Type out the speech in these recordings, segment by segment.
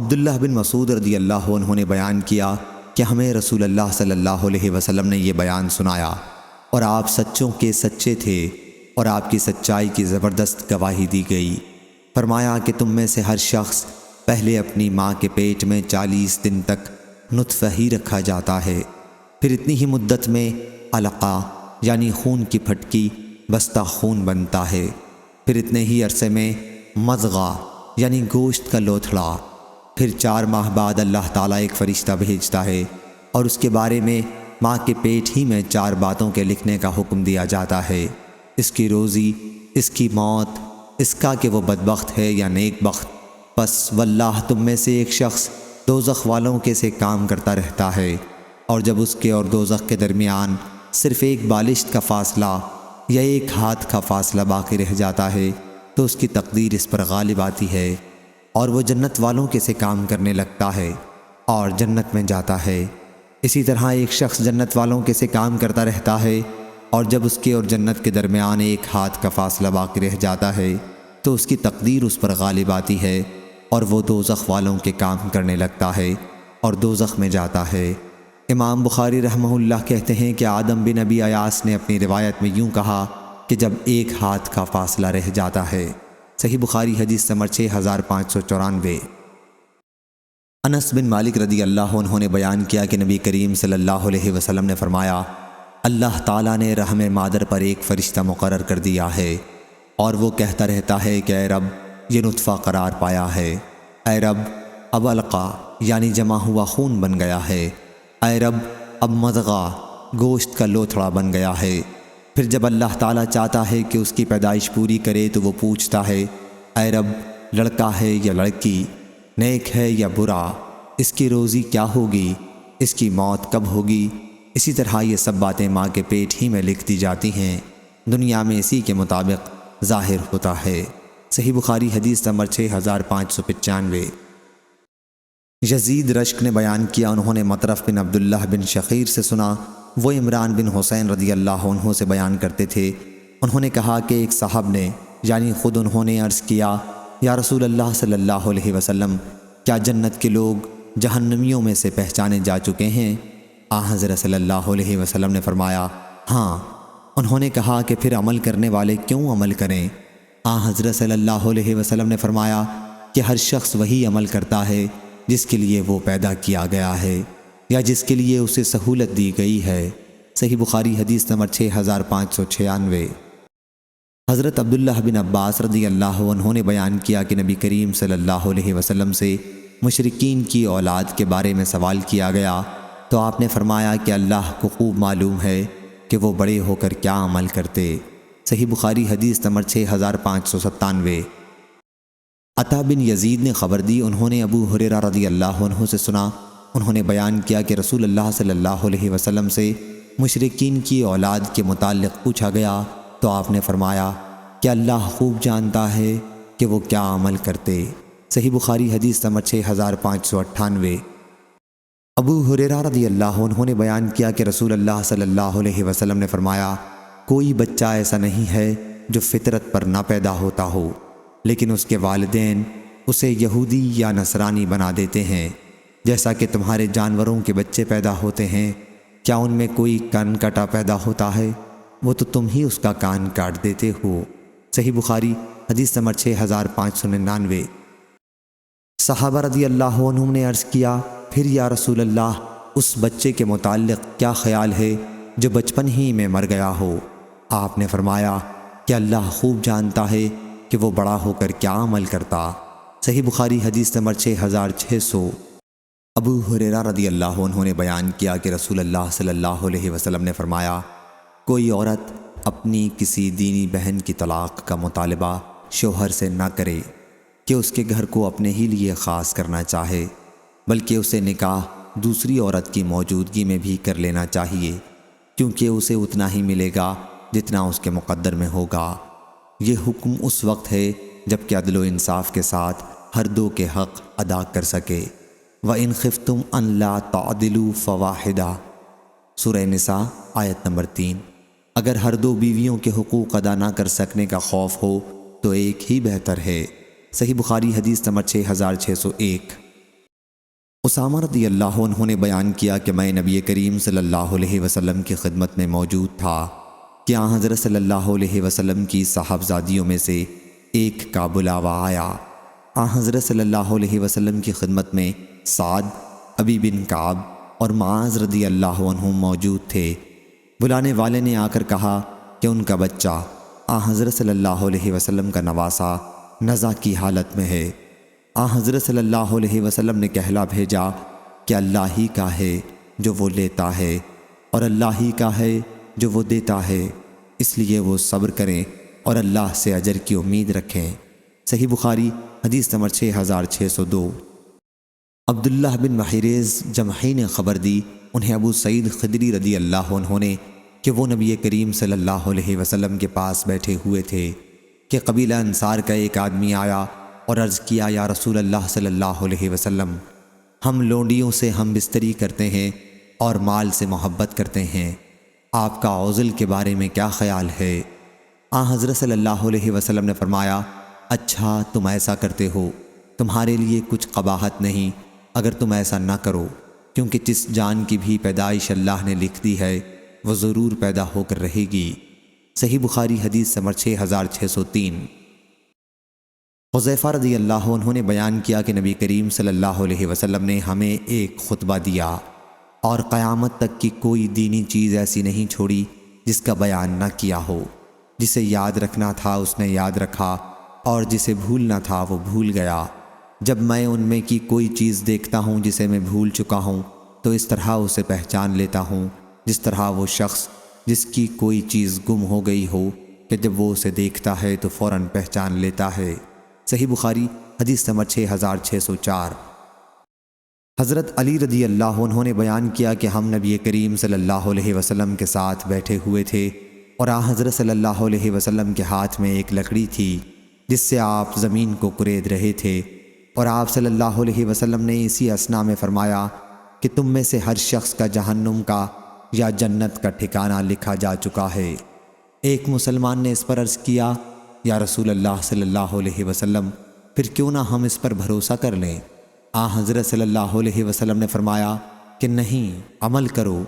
عبداللہ بن مسعود رضی اللہ عنہ نے بیان کیا کہ ہمیں رسول اللہ صلی اللہ علیہ وسلم نے یہ بیان سنایا اور آپ سچوں کے سچے تھے اور آپ کی سچائی کی زبردست گواہی دی گئی۔ فرمایا کہ تم میں سے ہر شخص پہلے اپنی ماں کے پیٹ میں 40 دن تک نطفہ ہی رکھا جاتا ہے، پھر اتنی ہی مدت میں علقہ یعنی خون کی پھٹکی بستہ خون بنتا ہے، پھر اتنے ہی عرصے میں مضغہ یعنی گوشت کا لوتھڑا، پھر 4 ماہ بعد اللہ تعالیٰ ایک فرشتہ بھیجتا ہے اور اس کے بارے میں ماں کے پیٹ ہی میں 4 باتوں کے لکھنے کا حکم دیا جاتا ہے، اس کی روزی، اس کی موت، اس کا کہ وہ بدبخت ہے یا نیک بخت۔ پس واللہ تم میں سے ایک شخص دوزخ والوں کے سے کام کرتا رہتا ہے، اور جب اس کے اور دوزخ کے درمیان صرف ایک بالشت کا فاصلہ یا ایک ہاتھ کا فاصلہ باقی رہ جاتا ہے تو اس کی تقدیر اس پر غالب آتی ہے اور وہ جنت والوں کے سے کام کرنے لگتا ہے اور جنت میں جاتا ہے۔ اسی طرح ایک شخص جنت والوں کے سے کام کرتا رہتا ہے اور جب اس کے اور جنت کے درمیان ایک ہاتھ کا فاصلہ باقی رہ جاتا ہے تو اس کی تقدیر اس پر غالب آتی ہے اور وہ دوزخ والوں کے کام کرنے لگتا ہے اور دوزخ میں جاتا ہے۔ امام بخاری رحمہ اللہ کہتے ہیں کہ آدم بن ابی ایاس نے اپنی روایت میں یوں کہا کہ جب ایک ہاتھ کا فاصلہ رہ جاتا ہے۔ صحیح بخاری حدیث نمبر 6594۔ انس بن مالک رضی اللہ عنہ نے بیان کیا کہ نبی کریم صلی اللہ علیہ وسلم نے فرمایا، اللہ تعالیٰ نے رحم مادر پر ایک فرشتہ مقرر کر دیا ہے اور وہ کہتا رہتا ہے کہ اے رب یہ نطفہ قرار پایا ہے، اے رب اب علقہ یعنی جمع ہوا خون بن گیا ہے، اے رب اب مضغہ گوشت کا لوتھڑا بن گیا ہے۔ پھر جب اللہ تعالیٰ چاہتا ہے کہ اس کی پیدائش پوری کرے تو وہ پوچھتا ہے، اے رب لڑکا ہے یا لڑکی، نیک ہے یا برا، اس کی روزی کیا ہوگی، اس کی موت کب ہوگی۔ اسی طرح یہ سب باتیں ماں کے پیٹ ہی میں لکھ دی جاتی ہیں، دنیا میں اسی کے مطابق ظاہر ہوتا ہے۔ صحیح بخاری حدیث نمبر 6595۔ یزید رشک نے بیان کیا، انہوں نے مطرف بن عبداللہ بن شخیر سے سنا، وہ عمران بن حسین رضی اللہ عنہ سے بیان کرتے تھے، انہوں نے کہا کہ ایک صاحب نے یعنی خود انہوں نے عرض کیا، یا رسول اللہ صلی اللہ علیہ وسلم، کیا جنت کے لوگ جہنمیوں میں سے پہچانے جا چکے ہیں؟ حضرت صلی اللہ علیہ وسلم نے فرمایا ہاں۔ انہوں نے کہا کہ پھر عمل کرنے والے کیوں عمل کریں؟ حضرت صلی اللہ علیہ وسلم نے فرمایا کہ ہر شخص وہی عمل کرتا ہے جس کے لیے وہ پیدا کیا گیا ہے یا جس کے لیے اسے سہولت دی گئی ہے۔ صحیح بخاری حدیث نمبر 6596۔ حضرت عبداللہ بن عباس رضی اللہ عنہ نے بیان کیا کہ نبی کریم صلی اللہ علیہ وسلم سے مشرکین کی اولاد کے بارے میں سوال کیا گیا تو آپ نے فرمایا کہ اللہ کو خوب معلوم ہے کہ وہ بڑے ہو کر کیا عمل کرتے۔ صحیح بخاری حدیث نمبر 6597۔ عطا بن یزید نے خبر دی، انہوں نے ابو ہریرہ رضی اللہ عنہ سے سنا، انہوں نے بیان کیا کہ رسول اللہ صلی اللہ علیہ وسلم سے مشرکین کی اولاد کے متعلق پوچھا گیا تو آپ نے فرمایا کہ اللہ خوب جانتا ہے کہ وہ کیا عمل کرتے۔ صحیح بخاری حدیث نمبر 6598۔ ابو ہریرہ رضی اللہ عنہ نے بیان کیا کہ رسول اللہ صلی اللہ علیہ وسلم نے فرمایا، کوئی بچہ ایسا نہیں ہے جو فطرت پر نہ پیدا ہوتا ہو، لیکن اس کے والدین اسے یہودی یا نصرانی بنا دیتے ہیں، جیسا کہ تمہارے جانوروں کے بچے پیدا ہوتے ہیں، کیا ان میں کوئی کان کٹا پیدا ہوتا ہے؟ وہ تو تم ہی اس کا کان کاٹ دیتے ہو۔ صحیح بخاری حدیث نمبر 6599۔ صحابہ رضی اللہ عنہم نے عرض کیا، پھر یا رسول اللہ اس بچے کے متعلق کیا خیال ہے جو بچپن ہی میں مر گیا ہو؟ آپ نے فرمایا کہ اللہ خوب جانتا ہے کہ وہ بڑا ہو کر کیا عمل کرتا۔ صحیح بخاری حدیث نمبر 6600۔ ابو ہریرہ رضی اللہ عنہ نے بیان کیا کہ رسول اللہ صلی اللہ علیہ وسلم نے فرمایا، کوئی عورت اپنی کسی دینی بہن کی طلاق کا مطالبہ شوہر سے نہ کرے کہ اس کے گھر کو اپنے ہی لیے خاص کرنا چاہے، بلکہ اسے نکاح دوسری عورت کی موجودگی میں بھی کر لینا چاہیے، کیونکہ اسے اتنا ہی ملے گا جتنا اس کے مقدر میں ہوگا۔ یہ حکم اس وقت ہے جب کہ عدل و انصاف کے ساتھ ہر دو کے حق ادا کر سکے۔ وَإِنْ خِفْتُمْ أَنْ لَا تَعْدِلُوا فَوَاحِدَةً، سورہ نساء آیت نمبر 3۔ اگر ہر دو بیویوں کے حقوق ادا نہ کر سکنے کا خوف ہو تو ایک ہی بہتر ہے۔ صحیح بخاری حدیث نمبر 6601۔ اسامہ رضی اللہ عنہ نے بیان کیا کہ میں نبی کریم صلی اللہ علیہ وسلم کی خدمت میں موجود تھا کہ آن حضرت صلی اللہ علیہ وسلم کی صاحبزادیوں میں سے ایک کا بلاوا آیا۔ آن حضرت صلی اللہ علیہ وسلم کی خدمت میں سعد، ابی بن کعب اور معاذ رضی اللہ عنہ موجود تھے۔ بلانے والے نے آ کر کہا کہ ان کا بچہ آن حضرت صلی اللہ علیہ وسلم کا نواسہ نزع کی حالت میں ہے۔ آن حضرت صلی اللہ علیہ وسلم نے کہلا بھیجا کہ اللہ ہی کا ہے جو وہ لیتا ہے اور اللہ ہی کا ہے جو وہ دیتا ہے، اس لیے وہ صبر کریں اور اللہ سے اجر کی امید رکھیں۔ صحیح بخاری حدیث نمبر 6602۔ عبداللہ بن محیریز جمحی نے خبر دی، انہیں ابو سعید خدری رضی اللہ عنہ نے کہ وہ نبی کریم صلی اللہ علیہ وسلم کے پاس بیٹھے ہوئے تھے کہ قبیلہ انصار کا ایک آدمی آیا اور عرض کیا، یا رسول اللہ صلی اللہ علیہ وسلم، ہم لونڈیوں سے ہم بستری کرتے ہیں اور مال سے محبت کرتے ہیں، آپ کا عزل کے بارے میں کیا خیال ہے؟ آن حضرت صلی اللہ علیہ وسلم نے فرمایا، اچھا تم ایسا کرتے ہو، تمہارے لیے کچھ قباحت نہیں اگر تم ایسا نہ کرو، کیونکہ جس جان کی بھی پیدائش اللہ نے لکھ دی ہے وہ ضرور پیدا ہو کر رہے گی۔ صحیح بخاری حدیث نمبر 6603۔ حذیفہ رضی اللہ عنہ نے بیان کیا کہ نبی کریم صلی اللہ علیہ وسلم نے ہمیں ایک خطبہ دیا اور قیامت تک کی کوئی دینی چیز ایسی نہیں چھوڑی جس کا بیان نہ کیا ہو۔ جسے یاد رکھنا تھا اس نے یاد رکھا اور جسے بھولنا تھا وہ بھول گیا۔ جب میں ان میں کی کوئی چیز دیکھتا ہوں جسے میں بھول چکا ہوں تو اس طرح اسے پہچان لیتا ہوں جس طرح وہ شخص جس کی کوئی چیز گم ہو گئی ہو کہ جب وہ اسے دیکھتا ہے تو فوراً پہچان لیتا ہے۔ صحیح بخاری حدیث نمبر 6604۔ حضرت علی رضی اللہ عنہ نے بیان کیا کہ ہم نبی کریم صلی اللہ علیہ وسلم کے ساتھ بیٹھے ہوئے تھے اور آن حضرت صلی اللہ علیہ وسلم کے ہاتھ میں ایک لکڑی تھی جس سے آپ زمین کو کورید رہے تھے، اور آپ صلی اللہ علیہ وسلم نے اسی اثنا میں فرمایا کہ تم میں سے ہر شخص کا جہنم کا یا جنت کا ٹھکانہ لکھا جا چکا ہے۔ ایک مسلمان نے اس پر عرض کیا، یا رسول اللہ صلی اللہ علیہ وسلم، پھر کیوں نہ ہم اس پر بھروسہ کر لیں؟ آن حضرت صلی اللہ علیہ وسلم نے فرمایا کہ نہیں، عمل کرو،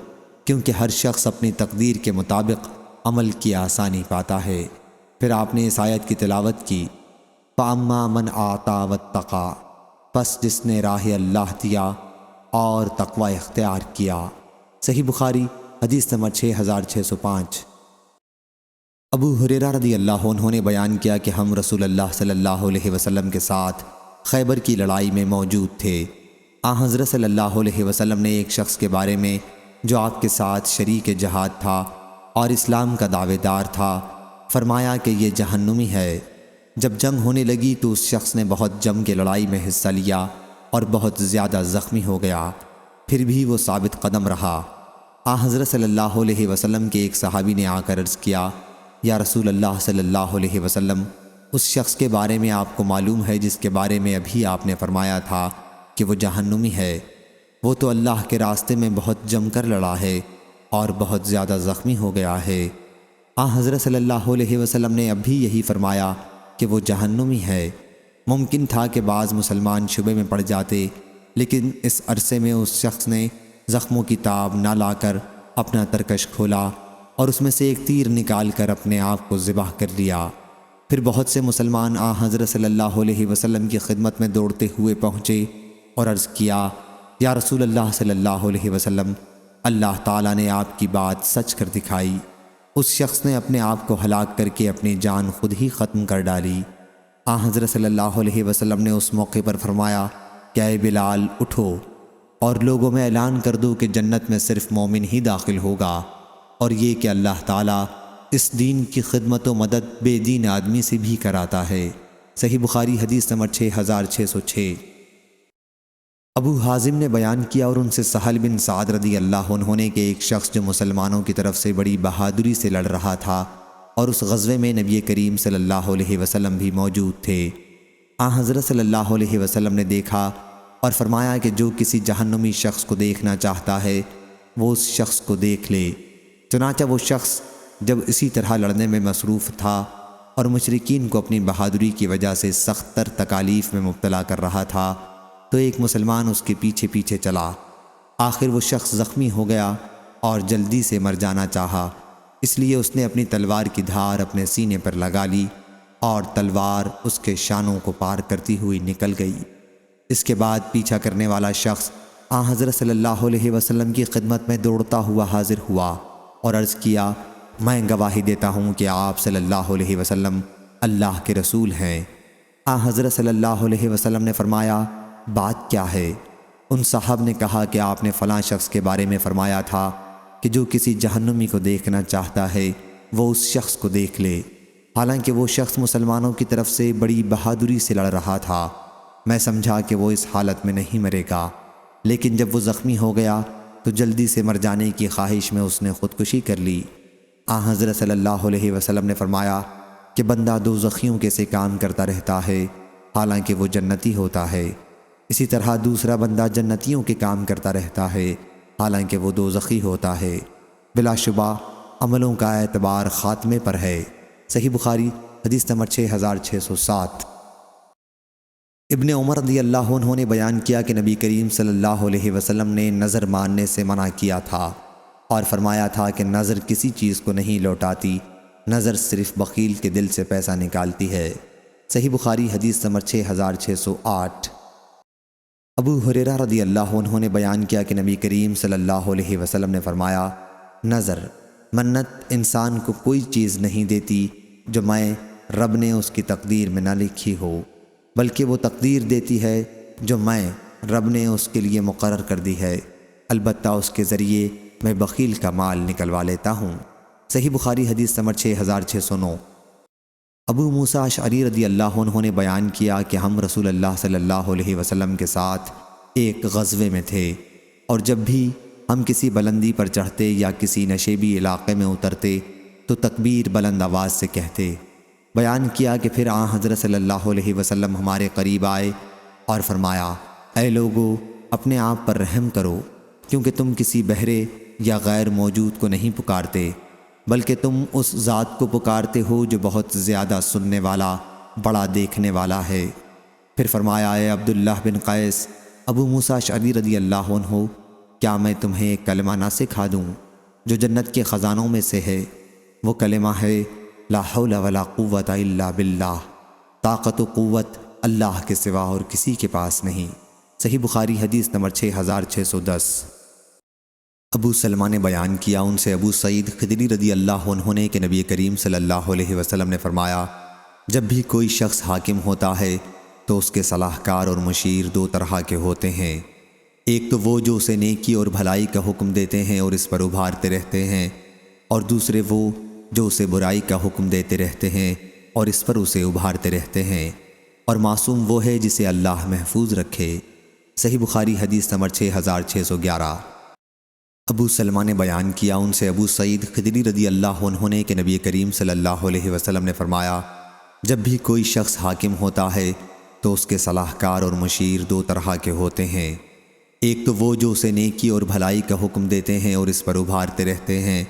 کیونکہ ہر شخص اپنی تقدیر کے مطابق عمل کی آسانی پاتا ہے۔ پھر آپ نے اس آیت کی تلاوت کی، فَأَمَّا مَنْ آتَى وَاتَّقَى، پس جس نے راہ اللہ دیا اور تقوی اختیار کیا۔ صحیح بخاری حدیث نمبر 6605۔ ابو ہریرہ رضی اللہ عنہ نے بیان کیا کہ ہم رسول اللہ صلی اللہ علیہ وسلم کے ساتھ خیبر کی لڑائی میں موجود تھے۔ آن حضرت صلی اللہ علیہ وسلم نے ایک شخص کے بارے میں جو آپ کے ساتھ شریک جہاد تھا اور اسلام کا دعوے دار تھا فرمایا کہ یہ جہنمی ہے۔ جب جنگ ہونے لگی تو اس شخص نے بہت جم کے لڑائی میں حصہ لیا اور بہت زیادہ زخمی ہو گیا، پھر بھی وہ ثابت قدم رہا۔ آن حضرت صلی اللہ علیہ وسلم کے ایک صحابی نے آ کر عرض کیا، یا رسول اللہ صلی اللہ علیہ وسلم، اس شخص کے بارے میں آپ کو معلوم ہے جس کے بارے میں ابھی آپ نے فرمایا تھا کہ وہ جہنمی ہے؟ وہ تو اللہ کے راستے میں بہت جم کر لڑا ہے اور بہت زیادہ زخمی ہو گیا ہے۔ آن حضرت صلی اللہ علیہ وسلم نے اب بھی یہی فرمایا کہ وہ جہنمی ہے۔ ممکن تھا کہ بعض مسلمان شبے میں پڑ جاتے، لیکن اس عرصے میں اس شخص نے زخموں کی تاب نہ لا کر اپنا ترکش کھولا اور اس میں سے ایک تیر نکال کر اپنے آپ کو ذبح کر لیا۔ پھر بہت سے مسلمان آن حضرت صلی اللہ علیہ وسلم کی خدمت میں دوڑتے ہوئے پہنچے اور عرض کیا، یا رسول اللہ صلی اللہ علیہ وسلم، اللہ تعالیٰ نے آپ کی بات سچ کر دکھائی۔ اس شخص نے اپنے آپ کو ہلاک کر کے اپنی جان خود ہی ختم کر ڈالی۔ آن حضرت صلی اللہ علیہ وسلم نے اس موقع پر فرمایا کہ اے بلال، اٹھو اور لوگوں میں اعلان کر دو کہ جنت میں صرف مومن ہی داخل ہوگا، اور یہ کہ اللہ تعالیٰ اس دین کی خدمت و مدد بے دین آدمی سے بھی کراتا ہے۔ صحیح بخاری حدیث نمبر 6606۔ ابو حازم نے بیان کیا اور ان سے سہل بن سعد رضی اللہ عنہ نے کہ ایک شخص جو مسلمانوں کی طرف سے بڑی بہادری سے لڑ رہا تھا اور اس غزوے میں نبی کریم صلی اللہ علیہ وسلم بھی موجود تھے۔ آن حضرت صلی اللہ علیہ وسلم نے دیکھا اور فرمایا کہ جو کسی جہنمی شخص کو دیکھنا چاہتا ہے وہ اس شخص کو دیکھ لے۔ چنانچہ وہ شخص جب اسی طرح لڑنے میں مصروف تھا اور مشرکین کو اپنی بہادری کی وجہ سے سخت تر تکالیف میں مبتلا کر رہا تھا تو ایک مسلمان اس کے پیچھے پیچھے چلا۔ آخر وہ شخص زخمی ہو گیا اور جلدی سے مر جانا چاہا، اس لیے اس نے اپنی تلوار کی دھار اپنے سینے پر لگا لی اور تلوار اس کے شانوں کو پار کرتی ہوئی نکل گئی۔ اس کے بعد پیچھا کرنے والا شخص حضرت صلی اللہ علیہ وسلم کی خدمت میں دوڑتا ہوا حاضر ہوا اور عرض کیا، میں گواہی دیتا ہوں کہ آپ صلی اللہ علیہ وسلم اللہ کے رسول ہیں۔ حضرت صلی اللہ علیہ وسلم نے فرمایا، بات کیا ہے؟ ان صاحب نے کہا کہ آپ نے فلاں شخص کے بارے میں فرمایا تھا کہ جو کسی جہنمی کو دیکھنا چاہتا ہے وہ اس شخص کو دیکھ لے، حالانکہ وہ شخص مسلمانوں کی طرف سے بڑی بہادری سے لڑ رہا تھا۔ میں سمجھا کہ وہ اس حالت میں نہیں مرے گا، لیکن جب وہ زخمی ہو گیا تو جلدی سے مر جانے کی خواہش میں اس نے خودکشی کر لی۔ حضرت صلی اللہ علیہ وسلم نے فرمایا کہ بندہ دوزخیوں کے سے کام کرتا رہتا ہے حالانکہ وہ جنتی ہوتا ہے، اسی طرح دوسرا بندہ جنتیوں کے کام کرتا رہتا ہے حالانکہ وہ دوزخی ہوتا ہے۔ بلا شبہ عملوں کا اعتبار خاتمے پر ہے۔ صحیح بخاری حدیث نمبر 6607۔ ابن عمر رضی اللہ عنہ نے بیان کیا کہ نبی کریم صلی اللہ علیہ وسلم نے نظر ماننے سے منع کیا تھا اور فرمایا تھا کہ نظر کسی چیز کو نہیں لوٹاتی، نظر صرف بخیل کے دل سے پیسہ نکالتی ہے۔ صحیح بخاری حدیث نمبر 6608۔ ابو ہریرہ رضی اللہ عنہ نے بیان کیا کہ نبی کریم صلی اللہ علیہ وسلم نے فرمایا، نظر منت انسان کو کوئی چیز نہیں دیتی جو میں رب نے اس کی تقدیر میں نہ لکھی ہو، بلکہ وہ تقدیر دیتی ہے جو میں رب نے اس کے لیے مقرر کر دی ہے، البتہ اس کے ذریعے میں بخیل کا مال نکلوا لیتا ہوں۔ صحیح بخاری حدیث نمبر 6609۔ ابو موسیٰ اشعری رضی اللہ عنہ نے بیان کیا کہ ہم رسول اللہ صلی اللہ علیہ وسلم کے ساتھ ایک غزوے میں تھے، اور جب بھی ہم کسی بلندی پر چڑھتے یا کسی نشیبی علاقے میں اترتے تو تکبیر بلند آواز سے کہتے۔ بیان کیا کہ پھر حضرت صلی اللہ علیہ وسلم ہمارے قریب آئے اور فرمایا، اے لوگو، اپنے آپ پر رحم کرو، کیونکہ تم کسی بہرے یا غیر موجود کو نہیں پکارتے، بلکہ تم اس ذات کو پکارتے ہو جو بہت زیادہ سننے والا، بڑا دیکھنے والا ہے۔ پھر فرمایا، اے عبداللہ بن قیس، ابو موسیٰ اشعری رضی اللہ عنہ، کیا میں تمہیں ایک کلمہ نہ سکھا دوں جو جنت کے خزانوں میں سے ہے؟ وہ کلمہ ہے، لا حول ولا قوت الا باللہ، طاقت و قوت اللہ کے سوا اور کسی کے پاس نہیں۔ صحیح بخاری حدیث نمبر 6610۔ ابو سلمہ نے بیان کیا، ان سے ابو سعید خدری رضی اللہ عنہ نے کہ نبی کریم صلی اللہ علیہ وسلم نے فرمایا، جب بھی کوئی شخص حاکم ہوتا ہے تو اس کے صلاح کار اور مشیر دو طرح کے ہوتے ہیں، ایک تو وہ جو اسے نیکی اور بھلائی کا حکم دیتے ہیں اور اس پر ابھارتے رہتے ہیں، اور دوسرے وہ جو اسے برائی کا حکم دیتے رہتے ہیں اور اس پر اسے ابھارتے رہتے ہیں، اور معصوم وہ ہے جسے اللہ محفوظ رکھے۔ صحیح بخاری حدیث نمبر 6611۔ ابو سلمہ نے بیان کیا، ان سے ابو سعید خدری رضی اللہ عنہ نے کہ نبی کریم صلی اللہ علیہ وسلم نے فرمایا، جب بھی کوئی شخص حاکم ہوتا ہے تو اس کے صلاح کار اور مشیر دو طرح کے ہوتے ہیں، ایک تو وہ جو اسے نیکی اور بھلائی کا حکم دیتے ہیں اور اس پر ابھارتے رہتے ہیں،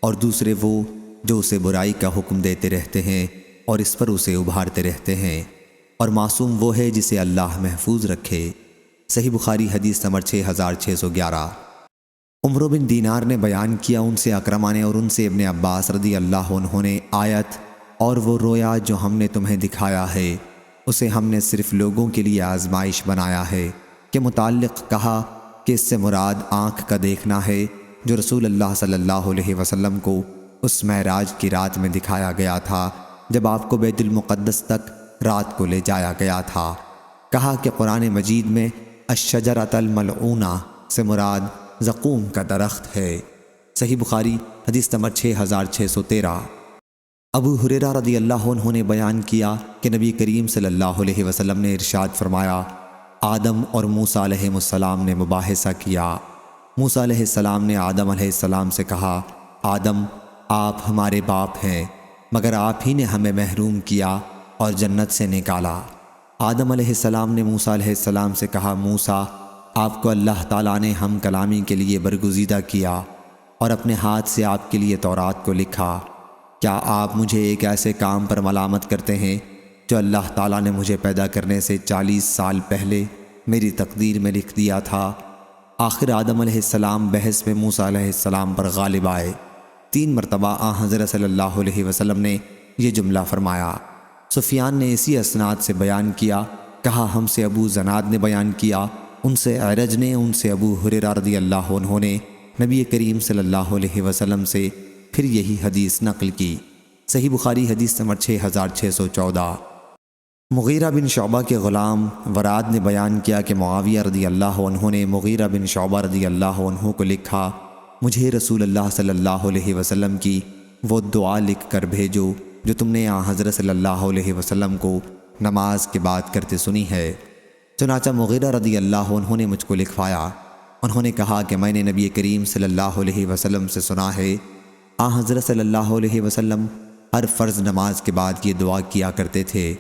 اور دوسرے وہ جو اسے برائی کا حکم دیتے رہتے ہیں اور اس پر اسے ابھارتے رہتے ہیں، اور معصوم وہ ہے جسے اللہ محفوظ رکھے۔ صحیح بخاری حدیث نمبر 6611۔ عمر بن دینار نے بیان کیا، ان سے اکرمہ نے اور ان سے ابن عباس رضی اللہ عنہ نے آیت اور وہ رویا جو ہم نے تمہیں دکھایا ہے اسے ہم نے صرف لوگوں کے لیے آزمائش بنایا ہے کے متعلق کہا کہ اس سے مراد آنکھ کا دیکھنا ہے جو رسول اللہ صلی اللہ علیہ وسلم کو اس معراج کی رات میں دکھایا گیا تھا جب آپ کو بیت المقدس تک رات کو لے جایا گیا تھا۔ کہا کہ قرآن مجید میں الشجرۃ الملعونہ سے مراد زقوم کا درخت ہے۔ صحیح بخاری حدیث نمبر 6613۔ ابو ہریرہ رضی اللہ عنہ نے بیان کیا کہ نبی کریم صلی اللہ علیہ وسلم نے ارشاد فرمایا، آدم اور موسیٰ علیہ السلام نے مباحثہ کیا۔ موسیٰ علیہ السلام نے آدم علیہ السلام سے کہا، آدم، آپ ہمارے باپ ہیں، مگر آپ ہی نے ہمیں محروم کیا اور جنت سے نکالا۔ آدم علیہ السلام نے موسیٰ علیہ السلام سے کہا، موسیٰ، آپ کو اللہ تعالیٰ نے ہم کلامی کے لیے برگزیدہ کیا اور اپنے ہاتھ سے آپ کے لیے تورات کو لکھا، کیا آپ مجھے ایک ایسے کام پر ملامت کرتے ہیں جو اللہ تعالیٰ نے مجھے پیدا کرنے سے 40 سال پہلے میری تقدیر میں لکھ دیا تھا۔ آخر آدم علیہ السلام بحث میں موسیٰ علیہ السلام پر غالب آئے۔ 3 مرتبہ حضرت صلی اللہ علیہ وسلم نے یہ جملہ فرمایا۔ سفیان نے اسی اسناد سے بیان کیا، کہا ہم سے ابو زناد نے بیان کیا، ان سے اعرج نے، ان سے ابو ہریرہ رضی اللہ عنہ نے نبی کریم صلی اللہ علیہ وسلم سے پھر یہی حدیث نقل کی۔ صحیح بخاری حدیث نمبر 6614۔ مغیرہ بن شعبہ کے غلام وراد نے بیان کیا کہ معاویہ رضی اللہ عنہ نے مغیرہ بن شعبہ رضی اللہ عنہ کو لکھا، مجھے رسول اللہ صلی اللہ علیہ وسلم کی وہ دعا لکھ کر بھیجو جو تم نے حضرت صلی اللہ علیہ وسلم کو نماز کے بعد کرتے سنی ہے۔ چنانچہ مغیرہ رضی اللہ عنہ نے مجھ کو لکھوایا۔ انہوں نے کہا کہ میں نے نبی کریم صلی اللہ علیہ وسلم سے سنا ہے، حضرت صلی اللہ علیہ وسلم ہر فرض نماز کے بعد یہ دعا کیا کرتے تھے،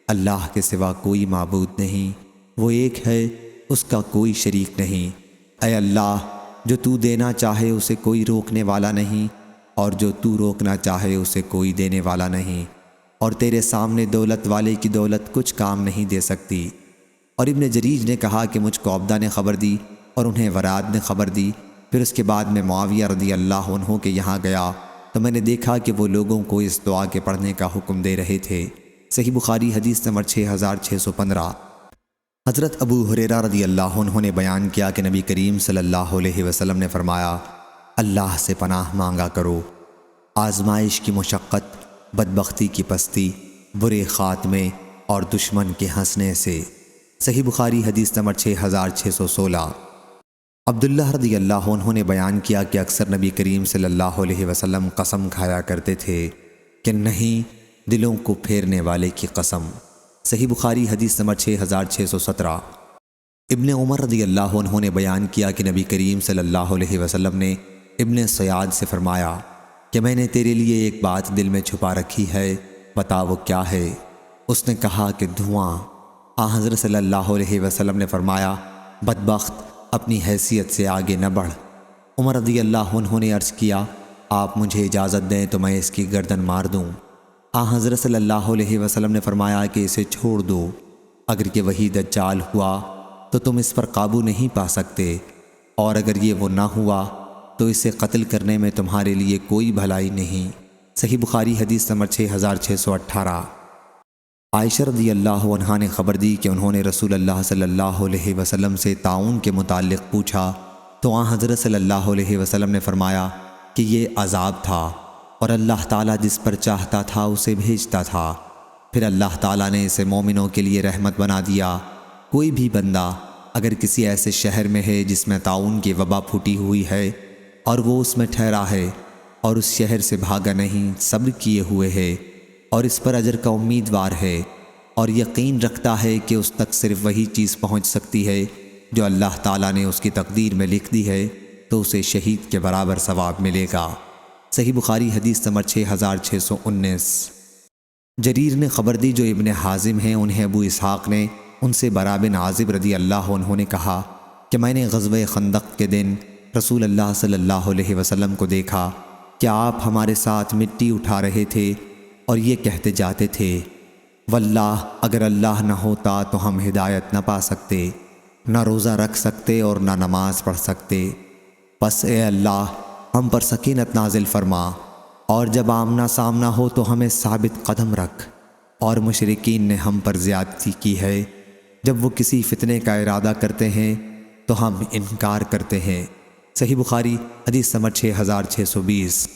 اللہ کے سوا کوئی معبود نہیں، وہ ایک ہے، اس کا کوئی شریک نہیں۔ اے اللہ، جو تو دینا چاہے اسے کوئی روکنے والا نہیں، اور جو تو روکنا چاہے اسے کوئی دینے والا نہیں، اور تیرے سامنے دولت والے کی دولت کچھ کام نہیں دے سکتی۔ اور ابن جریج نے کہا کہ مجھ کو عبدہ نے خبر دی اور انہیں وراد نے خبر دی۔ پھر اس کے بعد میں معاویہ رضی اللہ عنہ کے یہاں گیا تو میں نے دیکھا کہ وہ لوگوں کو اس دعا کے پڑھنے کا حکم دے رہے تھے۔ صحیح بخاری حدیث نمبر 6615۔ حضرت ابو ہریرہ رضی اللہ عنہ نے بیان کیا کہ نبی کریم صلی اللہ علیہ وسلم نے فرمایا، اللہ سے پناہ مانگا کرو آزمائش کی مشقت، بدبختی کی پستی، برے خاتمے اور دشمن کے ہنسنے سے۔ صحیح بخاری حدیث نمبر 6616۔ عبداللہ رضی اللہ عنہ نے بیان کیا کہ اکثر نبی کریم صلی اللہ علیہ وسلم قسم کھایا کرتے تھے کہ نہیں، دلوں کو پھیرنے والے کی قسم۔ صحیح بخاری حدیث نمبر 6617۔ ابن عمر رضی اللہ عنہ نے بیان کیا کہ نبی کریم صلی اللہ علیہ وسلم نے ابن سیاد سے فرمایا کہ میں نے تیرے لیے ایک بات دل میں چھپا رکھی ہے، بتا وہ کیا ہے؟ اس نے کہا کہ دھواں۔ حضرت صلی اللہ علیہ وسلم نے فرمایا، بدبخت، اپنی حیثیت سے آگے نہ بڑھ۔ عمر رضی اللہ عنہ نے عرض کیا، آپ مجھے اجازت دیں تو میں اس کی گردن مار دوں۔ حضرت صلی اللہ علیہ وسلم نے فرمایا کہ اسے چھوڑ دو، اگر کہ وہی دجال ہوا تو تم اس پر قابو نہیں پا سکتے، اور اگر یہ وہ نہ ہوا تو اسے قتل کرنے میں تمہارے لیے کوئی بھلائی نہیں۔ صحیح بخاری حدیث نمبر 6618۔ عائشہ رضی اللہ عنہا نے خبر دی کہ انہوں نے رسول اللہ صلی اللہ علیہ وسلم سے طاعون کے متعلق پوچھا تو حضرت صلی اللہ علیہ وسلم نے فرمایا کہ یہ عذاب تھا، اور اللہ تعالیٰ جس پر چاہتا تھا اسے بھیجتا تھا، پھر اللہ تعالیٰ نے اسے مومنوں کے لیے رحمت بنا دیا۔ کوئی بھی بندہ اگر کسی ایسے شہر میں ہے جس میں طاعون کی وبا پھوٹی ہوئی ہے اور وہ اس میں ٹھہرا ہے اور اس شہر سے بھاگا نہیں، صبر کیے ہوئے ہے اور اس پر اجر کا امیدوار ہے اور یقین رکھتا ہے کہ اس تک صرف وہی چیز پہنچ سکتی ہے جو اللہ تعالیٰ نے اس کی تقدیر میں لکھ دی ہے، تو اسے شہید کے برابر ثواب ملے گا۔ صحیح بخاری حدیث نمبر 6619۔ جریر نے خبر دی جو ابن حازم ہیں، انہیں ابو اسحاق نے ان سے برا بن عازب رضی اللہ عنہ نے کہا کہ میں نے غزوہ خندق کے دن رسول اللہ صلی اللہ علیہ وسلم کو دیکھا کہ آپ ہمارے ساتھ مٹی اٹھا رہے تھے اور یہ کہتے جاتے تھے، واللہ اگر اللہ نہ ہوتا تو ہم ہدایت نہ پا سکتے، نہ روزہ رکھ سکتے اور نہ نماز پڑھ سکتے، بس اے اللہ ہم پر سکینت نازل فرما، اور جب آمنا سامنا ہو تو ہمیں ثابت قدم رکھ۔ اور مشرکین نے ہم پر زیادتی کی ہے، جب وہ کسی فتنے کا ارادہ کرتے ہیں تو ہم انکار کرتے ہیں۔ صحیح بخاری حدیث نمبر 6620۔